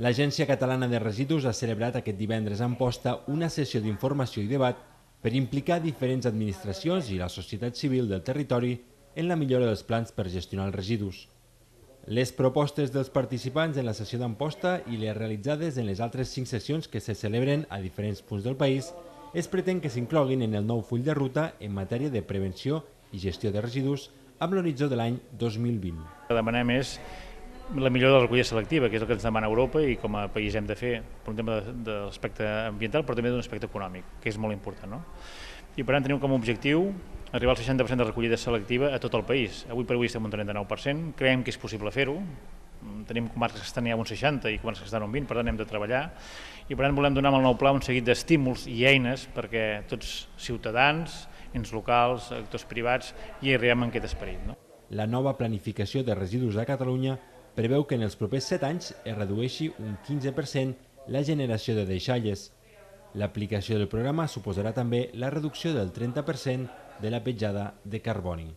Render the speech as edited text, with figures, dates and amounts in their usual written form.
L'Agència Catalana de Residus ha celebrat aquest divendres a Amposta una sessió d'informació i debat per implicar diferents administracions i la societat civil del territori en la millora dels plans per gestionar els residus. Les propostes dels participants en la sessió d'Amposta i les realitzades en les altres 5 sessions que se celebren a diferents punts del país es pretén que s'incloguin en el nou full de ruta en matèria de prevenció i gestió de residus amb l'horitzó de l'any 2020. El que demanem és la millora de la recollida selectiva, que és el que ens demana Europa i com a país hem de fer per un tema de l'aspecte ambiental, però també d'un aspecte econòmic, que és molt important, no? I per tant tenim com a objectiu arribar al 60% de recollida selectiva a tot el país. Avui per avui estem un 39%, creiem que és possible fer-ho. Tenim comarques que estan ja a un 60 i comarques que estan a un 20, per tant hem de treballar. I per tant volem donar amb el nou pla un seguit d'estímuls i eines perquè tots ciutadans, ens locals, actors privats, hi arribem en aquest esperit, no? La nova planificació de residus a Catalunya preveu que en els propers 7 anys es redueixi un 15% la generació de deixalles. L'aplicació del programa suposarà també la reducció del 30% de la petjada de carboni.